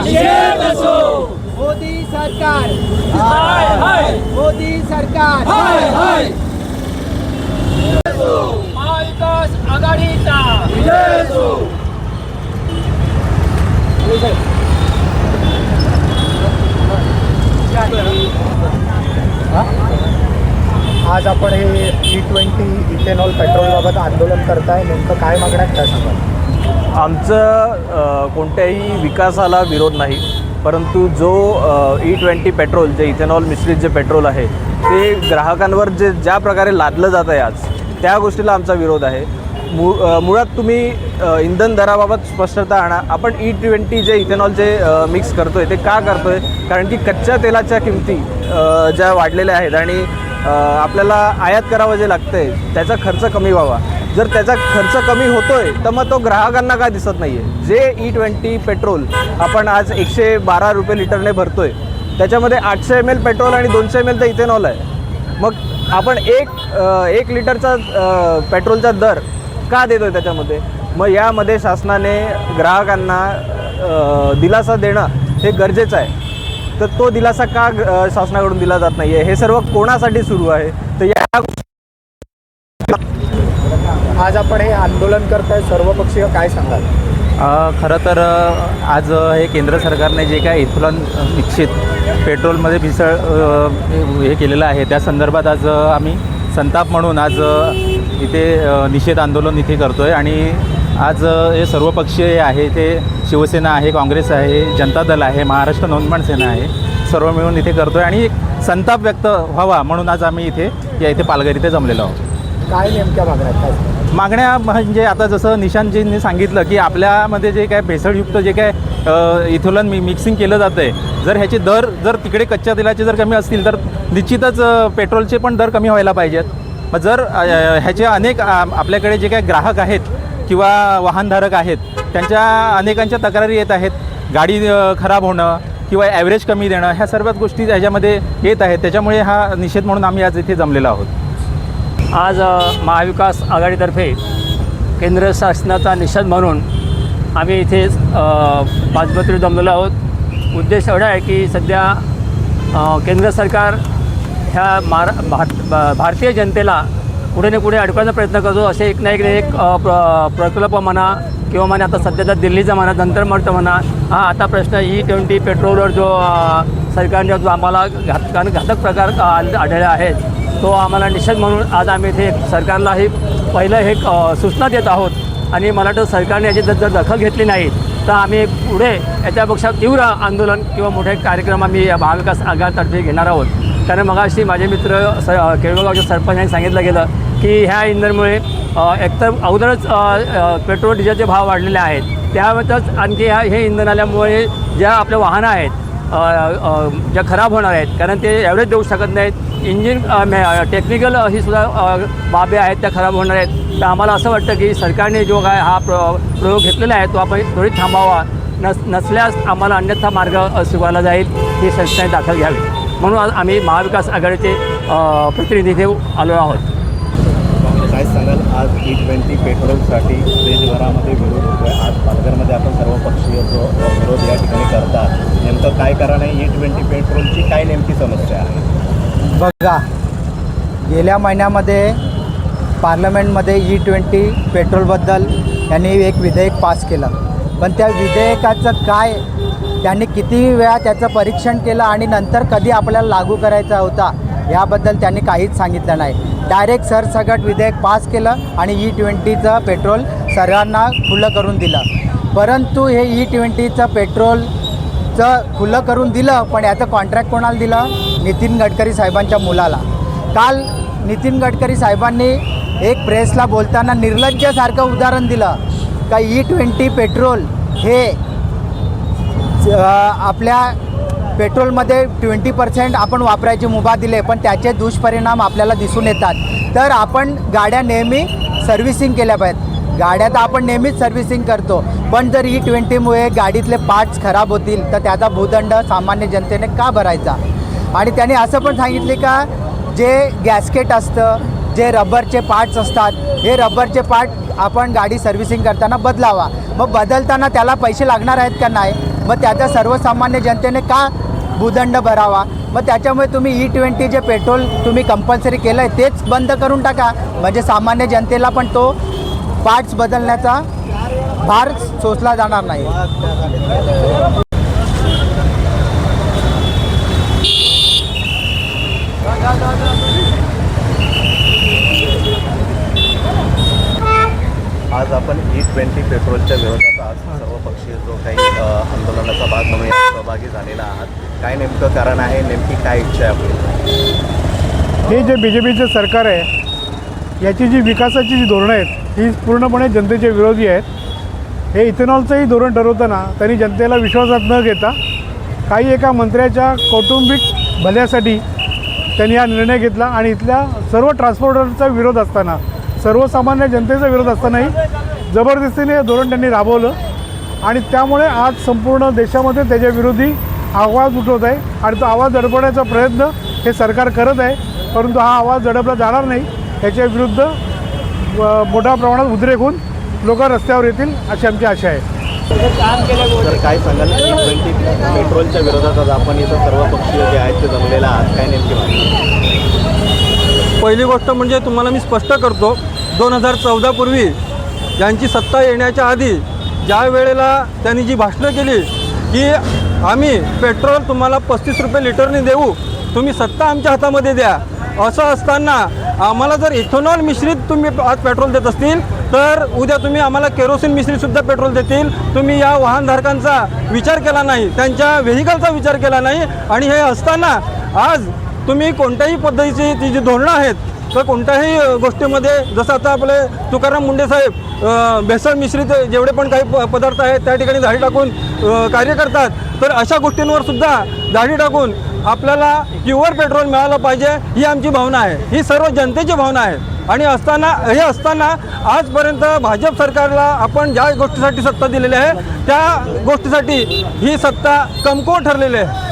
निषेध असो. मोदी सरकार हाय हाय मोदी सरकार हाय हाय महाविकास आघाडीचा विजय असो. आज आपण हे E20 इथेनॉल पेट्रोलबाबत आंदोलन करताय, नेमकं काय मागण्या काय सांगा? आमचं कोणत्याही विकासाला विरोध नाही, परंतु जो E20 पेट्रोल जे इथेनॉल मिश्रित जे पेट्रोल आहे ते ग्राहकांवर ज्या प्रकारे लादलं जातं आहे आज, त्या गोष्टीला आमचा विरोध आहे. मुळात तुम्ही इंधन दराबाबत स्पष्टता आणा. आपण E20 जे इथेनॉलचे मिक्स करतो आहे ते का करतो आहे? कारण की कच्च्या तेलाच्या किमती ज्या वाढलेल्या आहेत आणि आपल्याला आयात करावं जे लागतं आहे त्याचा खर्च कमी व्हावा. जर त्याचा खर्च कमी होतो आहे तर मग तो ग्राहकांना काय दिसत नाही आहे. जे E20 पेट्रोल आपण आज 112 रुपये लिटरने भरतो आहे त्याच्यामध्ये 800 ml पेट्रोल आणि 200 ml इथेनॉल आहे. मग आपण एक लिटरचा पेट्रोलचा दर का देतो आहे त्याच्यामध्ये? मग यामध्ये शासनाने ग्राहकांना दिलासा देणं हे गरजेचं आहे. तर तो दिलासा का शासनाकडून दिला जात नाही आहे? हे सर्व कोणासाठी सुरू आहे? तर या आज आपण हे आंदोलन करताय, सर्वपक्षीय काय सांगाल? खरं तर आज हे केंद्र सरकारने जे काय इथेनॉल मिश्रित पेट्रोलमध्ये मिसळ हे केलेलं आहे त्या संदर्भात आज आम्ही संताप म्हणून आज इथे निषेध आंदोलन इथे करतो आहे. आणि आज हे सर्वपक्षीय आहे, ते शिवसेना आहे, काँग्रेस आहे, जनता दल आहे, महाराष्ट्र नवनिर्माण सेना आहे, सर्व मिळून इथे करतो आहे. आणि संताप व्यक्त व्हावा म्हणून आज आम्ही इथे पालघर इथे जमलेलो आहोत. काय नेमक्या मागण्या काय सांगा? मागण्या म्हणजे आता जसं निशांतजींनी सांगितलं की आपल्यामध्ये जे काय भेसळयुक्त जे काय इथेनॉल मिक्सिंग केलं जातं आहे, जर ह्याचे दर जर तिकडे कच्च्या तेलाचे जर कमी असतील तर निश्चितच पेट्रोलचे पण दर कमी व्हायला पाहिजेत. मग जर ह्याचे अनेक आपल्याकडे जे काय ग्राहक आहेत किंवा वाहनधारक आहेत त्यांच्या अनेकांच्या तक्रारी येत आहेत, गाडी खराब होणं किंवा ॲव्हरेज कमी देणं, ह्या सर्वच गोष्टी ह्याच्यामध्ये येत आहेत. त्याच्यामुळे हा निषेध म्हणून आम्ही आज इथे जमलेलो आहोत. आज महाविकास आघाडीतर्फे केंद्र शासनाचा निषेध म्हणून आम्ही इथे पाचपत्री जमलेलो आहोत. उद्देश एवढा आहे की सध्या केंद्र सरकार ह्या भारतीय जनतेला पुढे ना पुढे अडकवण्याचा प्रयत्न करतो. असे एक ना एक प्रकल्प म्हणा किंवा म्हणा आता सध्याचा दिल्लीचा म्हणा, नंतर म्हणतो म्हणा, हा आता प्रश्न E20 पेट्रोलवर जो सरकारने जो आम्हाला घातक प्रकार आढळले आहेत तो आम्हाला निषेध म्हणून आज आम्ही इथे सरकारला पहिलं हे सूचना देत आहोत. आणि मला वाटतं सरकारने याची जर दखल घेतली नाही तर आम्ही पुढे याच्यापेक्षा तीव्र आंदोलन किंवा मोठे कार्यक्रम आम्ही महाविकास आघाडीतर्फे घेणार आहोत. कारण मगाशी माझे मित्र केळगावच्या सरपंचांनी सांगितलं गेलं की ह्या इंधनामुळे एकतर अगोदरच पेट्रोल डिझेलचे भाव वाढलेले आहेत, त्यातच आणखी हे इंधन आल्यामुळे ज्या आपल्या वाहनं आहेत ज्या खराब होणार आहेत, कारण ते ॲव्हरेज देऊ शकत नाहीत, इंजिन टेक्निकल ही सुद्धा बाबी आहेत त्या खराब होणार आहेत. तर आम्हाला असं वाटतं की सरकारने जो काय हा प्रयोग घेतलेला आहे तो आपण त्वरित थांबावा, नसल्यास आम्हाला अन्यथा मार्ग स्वीकारला जाईल ही संस्थेने दाखल घ्यावी. म्हणून आज आम्ही महाविकास आघाडीचे प्रतिनिधी इथे आलो आहोत. काय सांगाल? आज E20 पेट्रोलसाठी देशभरामध्ये विरोध होतो आहे. आज पालघरमध्ये आपण सर्वपक्षीय जो विरोध या ठिकाणी करतात, नेमकं काय कारण आहे? E20 पेट्रोलची काय नेमकी समस्या आहे? बघा, गेल्या महिन्यामध्ये पार्लमेंटमध्ये E20 पेट्रोलबद्दल यांनी एक विधेयक पास केलं. पण त्या विधेयकाचं काय, त्यांनी किती वेळा त्याचं परीक्षण केलं आणि नंतर कधी आपल्याला लागू करायचा होता याबद्दल त्यांनी काहीच सांगितलं नाही. डायरेक्ट सरसकट विधेयक पास केलं आणि E20चं पेट्रोल सर्वांना खुलं करून दिलं. परंतु हे E20चं पेट्रोलचं खुलं करून दिलं, पण याचं कॉन्ट्रॅक्ट कोणाला दिलं? नितीन गडकरी साहेबांच्या मुलाला. काल नितीन गडकरी साहेबांनी एक प्रेसला बोलताना निर्लज्जसारखं उदाहरण दिलं का E20 पेट्रोल हे आपल्या पेट्रोलमध्ये 20% आपण वापरायची मुभा दिले, पण त्याचे दुष्परिणाम आपल्याला दिसून येतात. तर आपण गाड्या नेहमी सर्व्हिसिंग केल्या पाहिजेत. गाड्या तर आपण नेहमीच सर्व्हिसिंग करतो, पण जर E20मुळे गाडीतले पार्ट्स खराब होतील तर त्याचा भूदंड सामान्य जनतेने का भरायचा? आणि त्याने असं पण सांगितले का जे गॅस्केट असतं, जे रबरचे पार्ट्स असतात, हे रबरचे पार्ट आपण गाडी सर्व्हिसिंग करताना बदलावा. मग बदलताना त्याला पैसे लागणार आहेत का? नाही. मग त्याचा सर्वसामान्य जनतेने का भूदंड भरावा? मग त्याच्यामुळे तुम्ही E20 जे पेट्रोल तुम्ही कंपल्सरी केलं आहे तेच बंद करून टाका, म्हणजे सामान्य जनतेला पण तो पार्ट्स बदलण्याचा भार सोसला जाणार नाही. आज आपण E20 पेट्रोलच्या विरोधात आज सर्वपक्षीय जो काही आंदोलनाचा भाग म्हणून यात सहभागी झालेला आहात. काय नेमकं कारण आहे, नेमकी काय इच्छा आहे आपली? हे जे BJPचं सरकार आहे याची जी विकासाची जी धोरणं आहेत ही पूर्णपणे जनतेच्या विरोधी आहेत. हे इथेनॉलचंही धोरण ठरवताना त्यांनी जनतेला विश्वासात न घेता काही एका मंत्र्याच्या कौटुंबिक भल्यासाठी त्यांनी हा निर्णय घेतला आणि इथल्या सर्व ट्रान्सपोर्टरचा विरोध असताना, सर्वसामान्य जनतेचा विरोध असतानाही जबरदस्तीने हे धोरण त्यांनी राबवलं आणि त्यामुळे आज संपूर्ण देशामध्ये त्याच्या विरोधी आवाज उठवत आहे आणि तो आवाज दडपण्याचा प्रयत्न हे सरकार करत आहे. परंतु हा आवाज दडपला जाणार नाही. याच्या विरुद्ध मोठ्या प्रमाणात उद्रेक होऊन लोक रस्त्यावर येतील अशी आमची आशा आहे. तर काय सांगाल, E20 पेट्रोलच्या विरोधात आज आपण इथं सर्वपक्षीय जे आहेत ते जमलेलं आहात, काय नेमकी माहिती? पहिली गोष्ट म्हणजे तुम्हाला मी स्पष्ट करतो, 2014 पूर्वी ज्यांची सत्ता येण्याच्या आधी ज्या वेळेला त्यांनी जी भाषणं केली की आम्ही पेट्रोल तुम्हाला 35 रुपये लिटरने देऊ, तुम्ही सत्ता आमच्या हातामध्ये द्या, असं असताना आम्हाला जर इथेनॉल मिश्रित तुम्ही आज पेट्रोल देत असतील तर उद्या तुम्ही आम्हाला केरोसिन मिश्रितसुद्धा पेट्रोल देतील. तुम्ही या वाहनधारकांचा विचार केला नाही, त्यांच्या व्हेकलचा विचार केला नाही आणि हे असताना आज तुम्ही कोणत्याही पद्धतीची ती जी धोरणं आहेत तर कोणत्याही गोष्टीमध्ये जसं आता आपले तुकाराम मुंडे साहेब भेसळ मिश्रित जेवढे पण काही पदार्थ आहेत त्या ठिकाणी दाढी टाकून कार्य करतात, तर अशा गोष्टींवर सुद्धा दाढी टाकून आपल्याला प्युअर पेट्रोल मिळालं पाहिजे ही आमची भावना आहे, ही सर्व जनतेची भावना आहे. आणि हे असताना आजपर्यंत भाजप सरकारला आपण ज्या गोष्टीसाठी सत्ता दिलेली आहे त्या गोष्टीसाठी ही सत्ता कमकुवत ठरलेली आहे.